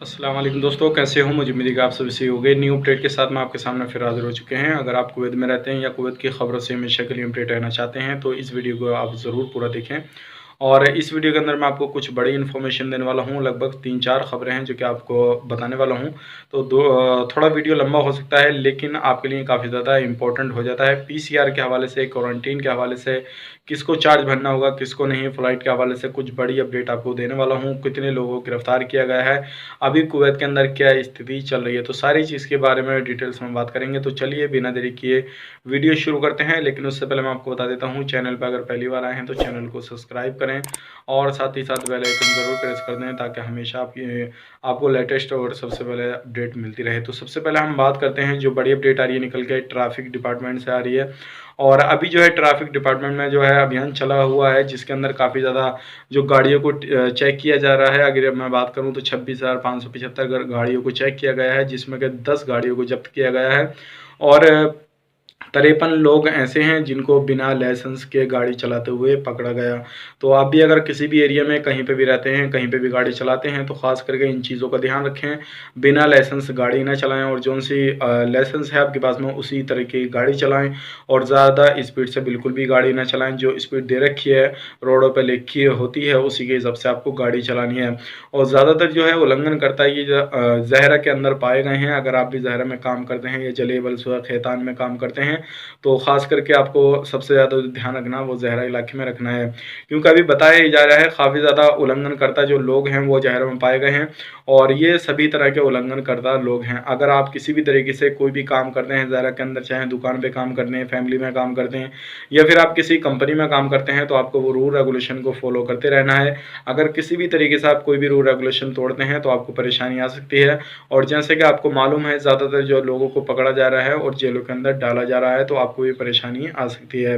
अस्सलाम वालेकुम दोस्तों, कैसे हो? मुझे उम्मीद है कि आप सभी सही हो गए। न्यू अपडेट के साथ मैं आपके सामने फिर हाज़िर हो चुके हैं। अगर आप कुवैत में रहते हैं या कुवैत की खबरों से हमेशा के लिए अपडेट रहना चाहते हैं तो इस वीडियो को आप ज़रूर पूरा देखें। और इस वीडियो के अंदर मैं आपको कुछ बड़ी इन्फॉर्मेशन देने वाला हूँ। लगभग 3-4 खबरें हैं जो कि आपको बताने वाला हूँ। तो थोड़ा वीडियो लंबा हो सकता है, लेकिन आपके लिए काफ़ी ज़्यादा इंपॉर्टेंट हो जाता है। पीसीआर के हवाले से, क्वारंटीन के हवाले से, किसको चार्ज भरना होगा, किसको नहीं, फ़्लाइट के हवाले से कुछ बड़ी अपडेट आपको देने वाला हूँ। कितने लोगों को गिरफ्तार किया गया है, अभी कुवैत के अंदर क्या स्थिति चल रही है, तो सारी चीज़ के बारे में डिटेल्स में बात करेंगे। तो चलिए बिना देरी किए वीडियो शुरू करते हैं। लेकिन उससे पहले मैं आपको बता देता हूँ, चैनल पर अगर पहली बार आए हैं तो चैनल को सब्सक्राइब करें और साथ ही साथ बेल आइकन ज़रूर प्रेस कर दें ताकि हमेशा आपको लेटेस्ट और सबसे पहले अपडेट मिलती रहे। तो सबसे पहले हम बात करते हैं जो बड़ी अपडेट आ रही है निकल के ट्रैफिक डिपार्टमेंट से आ रही है। और अभी जो है ट्रैफिक डिपार्टमेंट में जो है अभियान चला हुआ है, जिसके अंदर काफ़ी ज़्यादा जो गाड़ियों को चेक किया जा रहा है। अगर मैं बात करूं तो 26,575 गाड़ियों को चेक किया गया है, जिसमें कि 10 गाड़ियों को जब्त किया गया है। और 53 लोग ऐसे हैं जिनको बिना लाइसेंस के गाड़ी चलाते हुए पकड़ा गया। तो आप भी अगर किसी भी एरिया में कहीं पे भी रहते हैं, कहीं पे भी गाड़ी चलाते हैं, तो ख़ास करके इन चीज़ों का ध्यान रखें। बिना लाइसेंस गाड़ी ना चलाएं और जौन सी लाइसेंस है आपके पास में उसी तरह की गाड़ी चलाएं। और ज़्यादा स्पीड से बिल्कुल भी गाड़ी ना चलाएं। जो स्पीड दे रखी है रोडों पर लिखी होती है उसी के हिसाब से आपको गाड़ी चलानी है। और ज़्यादातर जो है उल्लंघन करता है ये ज़हरा के अंदर पाए गए हैं। अगर आप भी ज़हरा में काम करते हैं या जले बलसुआ खैतान में काम करते हैं तो ख़ास करके आपको सबसे ज़्यादा ध्यान रखना वो ज़हरा इलाके में रखना है, क्योंकि अभी बताया ही जा रहा है काफ़ी ज़्यादा उल्लंघनकर्ता जो लोग हैं वो ज़हरा में पाए गए हैं। और ये सभी तरह के उल्लंघनकर्ता लोग हैं। अगर आप किसी भी तरीके से कोई भी काम करते हैं ज़हरा के अंदर, चाहे दुकान पे काम करते हैं, फैमिली में काम करते हैं या फिर आप किसी कंपनी में काम करते हैं, तो आपको वो रूल रेगुलेशन को फॉलो करते रहना है। अगर किसी भी तरीके से आप कोई भी रूल रेगुलेशन तोड़ते हैं तो आपको परेशानी आ सकती है। और जैसे कि आपको मालूम है ज़्यादातर जो लोगों को पकड़ा जा रहा है और जेलों के अंदर डाला जा रहा है, तो आपको ये परेशानी आ सकती है।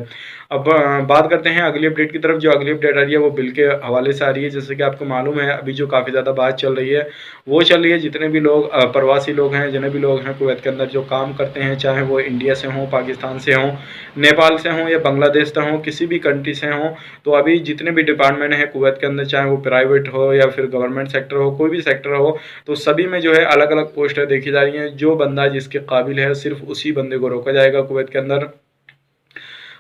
अब बात करते हैं अगली अपडेट की तरफ। जो अगली अपडेट आ रही है वो बिल के हवाले से आ रही है। जैसे कि आपको मालूम है अभी जो काफ़ी ज़्यादा बात चल रही है वो चल रही है, जितने भी लोग प्रवासी लोग हैं, जितने भी लोग हैं कुवैत के अंदर जो काम करते हैं, चाहे वो इंडिया से हों, पाकिस्तान से हों, नेपाल से हों या बांग्लादेश से हों, किसी भी कंट्री से हों, तो अभी जितने भी डिपार्टमेंट हैं कुवैत के अंदर, चाहे वो प्राइवेट हो या फिर गवर्नमेंट सेक्टर हो, कोई भी सेक्टर हो, तो सभी में जो है अलग अलग पोस्टें देखी जा रही हैं। जो बंदा जिसके काबिल है सिर्फ उसी बंदे को रोका जाएगा कुवैत के अंदर।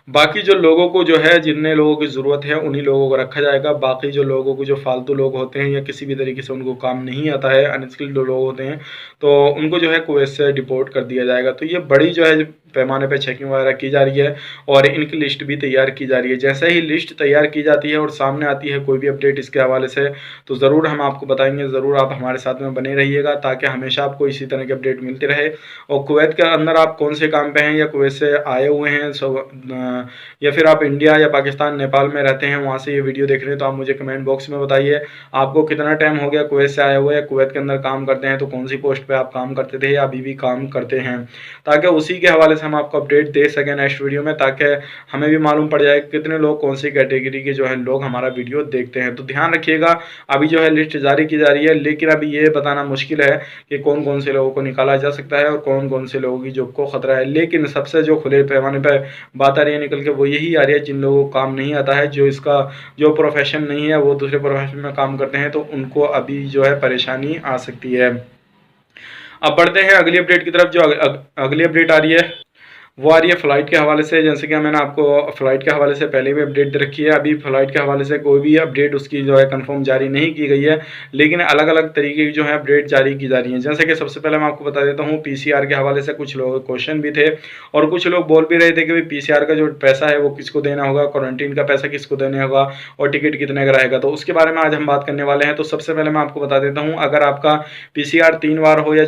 बाकी जो लोगों को जो है, जितने लोगों की ज़रूरत है उन्हीं लोगों को रखा जाएगा। बाकी जो लोगों को, जो फालतू लोग होते हैं या किसी भी तरीके से उनको काम नहीं आता है, अनस्किल्ड लोग होते हैं, तो उनको जो है कुवैत से डिपोर्ट कर दिया जाएगा। तो ये बड़ी जो है पैमाने पे चेकिंग वगैरह की जा रही है और इनकी लिस्ट भी तैयार की जा रही है। जैसे ही लिस्ट तैयार की जाती है और सामने आती है कोई भी अपडेट इसके हवाले से, तो ज़रूर हम आपको बताएंगे। ज़रूर आप हमारे साथ में बने रहिएगा ताकि हमेशा आपको इसी तरह की अपडेट मिलती रहे। और कुवैत के अंदर आप कौन से काम पे हैं या कुवैत से आए हुए हैं, या फिर आप इंडिया या पाकिस्तान, नेपाल में रहते हैं, वहाँ से ये वीडियो देख रहे हैं, तो आप मुझे कमेंट बॉक्स में बताइए आपको कितना टाइम हो गया कुवैत से आए हुए, कुवैत के अंदर काम करते हैं तो कौन सी पोस्ट पे आप काम करते थे या अभी भी काम करते हैं, ताकि उसी के हवाले से हम आपको अपडेट दे सकें नेक्स्ट वीडियो में, ताकि हमें भी मालूम पड़ जाए कितने लोग कौन सी कैटेगरी के जो है लोग हमारा वीडियो देखते हैं। तो ध्यान रखिएगा, अभी जो है लिस्ट जारी की जा रही है, लेकिन अभी ये बताना मुश्किल है कि कौन कौन से लोगों को निकाला जा सकता है और कौन कौन से लोगों की जॉब को खतरा है। लेकिन सबसे जो खुले पैमाने पर बात आ रही है निकल के, वो यही आ रही है जिन लोगों को काम नहीं आता है, जो इसका जो प्रोफेशन नहीं है, वो दूसरे प्रोफेशन में काम करते हैं, तो उनको अभी जो है परेशानी आ सकती है। अब बढ़ते हैं अगली अपडेट की तरफ। जो अगली अपडेट आ रही है वो आ रही है फ़्लाइट के हवाले से। जैसे कि मैंने आपको फ़्लाइट के हवाले से पहले भी अपडेट दे रखी है। अभी फ़्लाइट के हवाले से कोई भी अपडेट उसकी जो है कंफर्म जारी नहीं की गई है, लेकिन अलग अलग तरीके की जो है अपडेट जारी की जा रही है। जैसे कि सबसे पहले मैं आपको बता देता हूँ, पीसीआर के हवाले से कुछ लोग क्वेश्चन भी थे और कुछ लोग बोल भी रहे थे कि भाई पीसीआर का जो पैसा है वो किसको देना होगा, क्वारंटीन का पैसा किसको देना होगा और टिकट कितने का रहेगा। तो उसके बारे में आज हम बात करने वाले हैं। तो सबसे पहले मैं आपको बता देता हूँ, अगर आपका पीसीआर 3 बार हो या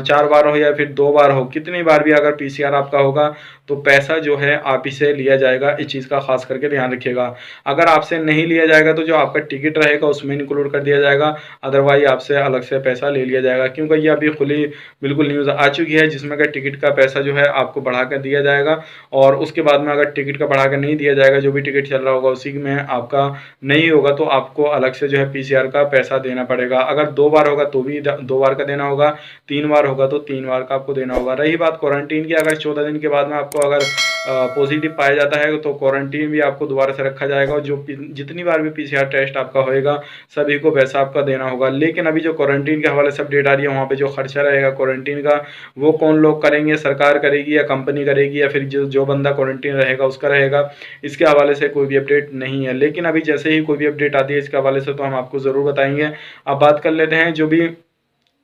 4 बार हो या फिर 2 बार हो, कितनी बार भी अगर पीसीआर आपका होगा तो पैसा जो है आप ही से लिया जाएगा। इस चीज़ का खास करके ध्यान रखिएगा। अगर आपसे नहीं लिया जाएगा तो जो आपका टिकट रहेगा उसमें इंक्लूड कर दिया जाएगा, अदरवाइज आपसे अलग से पैसा ले लिया जाएगा। क्योंकि ये अभी खुली बिल्कुल न्यूज़ आ चुकी है जिसमें का टिकट का पैसा जो है आपको बढ़ा कर दिया जाएगा। और उसके बाद में अगर टिकट का बढ़ा कर नहीं दिया जाएगा, जो भी टिकट चल रहा होगा उसी में आपका नहीं होगा, तो आपको अलग से जो है पीसीआर का पैसा देना पड़ेगा। अगर 2 बार होगा तो भी 2 बार का देना होगा, 3 बार होगा तो 3 बार का आपको देना होगा। रही बात क्वारंटीन की, अगर 14 दिन के बाद में आपको अगर पॉजिटिव पाया जाता है तो क्वारंटीन भी आपको दोबारा से रखा जाएगा, और जो जितनी बार भी पीसीआर टेस्ट आपका होएगा सभी को वैसा आपका देना होगा। लेकिन अभी जो क्वारंटीन के हवाले से अपडेट आ रही है, वहाँ पे जो खर्चा रहेगा क्वारंटीन का वो कौन लोग करेंगे, सरकार करेगी या कंपनी करेगी या फिर जो बंदा क्वारंटीन रहेगा उसका रहेगा, इसके हवाले से कोई भी अपडेट नहीं है। लेकिन अभी जैसे ही कोई भी अपडेट आती है इसके हवाले से तो हम आपको ज़रूर बताएंगे। अब बात कर लेते हैं जो भी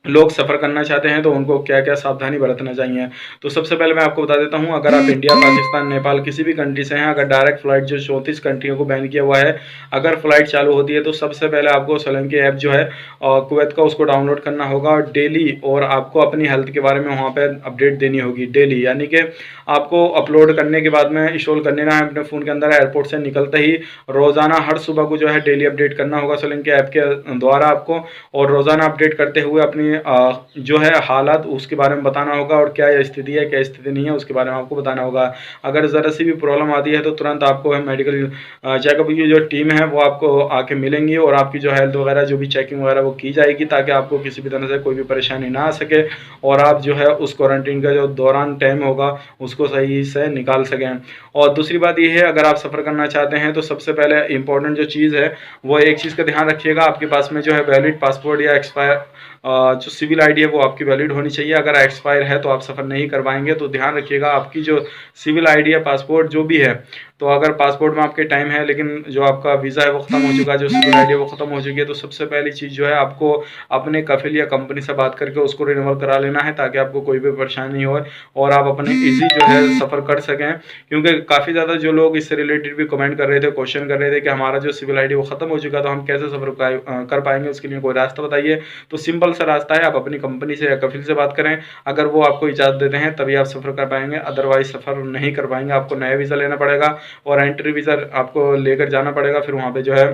लोग सफ़र करना चाहते हैं तो उनको क्या क्या सावधानी बरतना चाहिए। तो सबसे पहले मैं आपको बता देता हूं, अगर आप इंडिया, पाकिस्तान, नेपाल किसी भी कंट्री से हैं, अगर डायरेक्ट फ़्लाइट जो 34 कंट्रियों को बैन किया हुआ है, अगर फ़्लाइट चालू होती है तो सबसे पहले आपको सोलंकी ऐप जो है कुवैत का, उसको डाउनलोड करना होगा और डेली, और आपको अपनी हेल्थ के बारे में वहाँ पर अपडेट देनी होगी डेली। यानी कि आपको अपलोड करने के बाद में इंस्टॉल कर लेना है अपने फ़ोन के अंदर, एयरपोर्ट से निकलते ही रोज़ाना हर सुबह को जो है डेली अपडेट करना होगा सोलंकी ऐप के द्वारा आपको, और रोज़ाना अपडेट करते हुए अपनी जो है हालात उसके बारे में बताना होगा, और क्या स्थिति है क्या स्थिति नहीं है उसके बारे में आपको बताना होगा। अगर ज़रा सी भी प्रॉब्लम आती है तो तुरंत आपको मेडिकल चेकअप की जो टीम है वो आपको आके मिलेंगी, और आपकी जो हेल्थ वगैरह जो भी चेकिंग वगैरह वो की जाएगी, ताकि आपको किसी भी तरह से कोई भी परेशानी ना आ सके, और आप जो है उस क्वारंटीन का जो दौरान टाइम होगा उसको सही से निकाल सकें। और दूसरी बात ये है, अगर आप सफ़र करना चाहते हैं तो सबसे पहले इंपॉर्टेंट जो चीज़ है वो एक चीज़ का ध्यान रखिएगा, आपके पास में जो है वैलिड पासपोर्ट या एक्सपायर जो सिविल आईडी है वो आपकी वैलिड होनी चाहिए। अगर एक्सपायर है तो आप सफ़र नहीं करवाएंगे, तो ध्यान रखिएगा आपकी जो सिविल आईडी है, पासपोर्ट जो भी है, तो अगर पासपोर्ट में आपके टाइम है लेकिन जो आपका वीज़ा है वो ख़त्म हो चुका है, जो सिविल आईडी है वो ख़त्म हो चुकी है, तो सबसे पहली चीज़ जो है आपको अपने कफिल या कंपनी से बात करके उसको रिन्यूअल करा लेना है, ताकि आपको कोई भी परेशानी नहीं हो और आप अपने ईजी जो है सफ़र कर सकें। क्योंकि काफ़ी ज़्यादा जो लोग इससे रिलेटेड भी कमेंट कर रहे थे, क्वेश्चन कर रहे थे कि हमारा जो सिविल आईडी वो ख़त्म हो चुका, तो हम कैसे सफ़र कर पाएंगे, उसके लिए कोई रास्ता बताइए। तो सिंपल सा रास्ता है, आप अपनी कंपनी से या कफिल से बात करें, अगर वो आपको इजाज़त देते हैं तभी आप सफ़र कर पाएंगे, अदरवाइज सफ़र नहीं कर पाएंगे। आपको नया वीज़ा लेना पड़ेगा और एंट्री वीज़ा आपको लेकर जाना पड़ेगा, फिर वहाँ पे जो है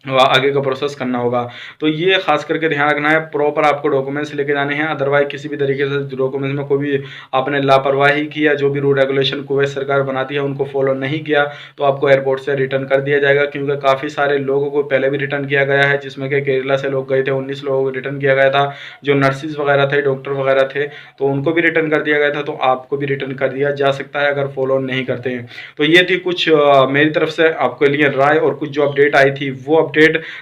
आगे का प्रोसेस करना होगा। तो ये खास करके ध्यान रखना है, प्रॉपर आपको डॉक्यूमेंट्स लेके जाने हैं, अदरवाइज किसी भी तरीके से डॉक्यूमेंट्स में कोई भी आपने लापरवाही किया, जो भी रूल रेगुलेशन कुवैत सरकार बनाती है उनको फॉलो नहीं किया, तो आपको एयरपोर्ट से रिटर्न कर दिया जाएगा। क्योंकि काफ़ी सारे लोगों को पहले भी रिटर्न किया गया है, जिसमें कि केरला से लोग गए थे, 19 लोगों को रिटर्न किया गया था, जो नर्सिस वगैरह थे, डॉक्टर वगैरह थे, तो उनको भी रिटर्न कर दिया गया था, तो आपको भी रिटर्न कर दिया जा सकता है अगर फॉलो नहीं करते हैं। तो ये थी कुछ मेरी तरफ से आपके लिए राय, और कुछ जो अपडेट आई थी वो अपडेट,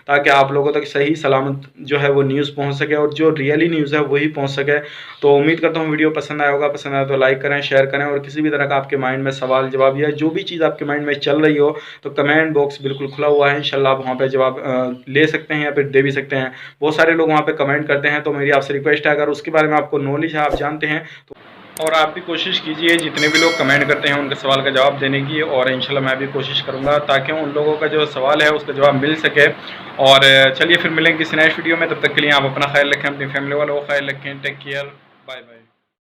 ताकि आप लोगों तक सही सलामत जो है वो न्यूज़ पहुंच सके, और जो रियली न्यूज़ है वही पहुंच सके। तो उम्मीद करता हूं वीडियो पसंद आया होगा, पसंद आया तो लाइक करें, शेयर करें, और किसी भी तरह का आपके माइंड में सवाल जवाब या जो भी चीज़ आपके माइंड में चल रही हो तो कमेंट बॉक्स बिल्कुल खुला हुआ है, इंशाल्लाह आप वहाँ पर जवाब ले सकते हैं या फिर दे भी सकते हैं। बहुत सारे लोग वहाँ पर कमेंट करते हैं, तो मेरी आपसे रिक्वेस्ट है, अगर उसके बारे में आपको नॉलेज है, आप जानते हैं तो, और आप भी कोशिश कीजिए जितने भी लोग कमेंट करते हैं उनके सवाल का जवाब देने की, और इंशाल्लाह मैं भी कोशिश करूंगा ताकि उन लोगों का जो सवाल है उसका जवाब मिल सके। और चलिए फिर मिलेंगे किसी नेक्स्ट वीडियो में, तब तक के लिए आप अपना ख्याल रखें, अपनी फैमिली वालों का ख्याल रखें। Take care, bye bye.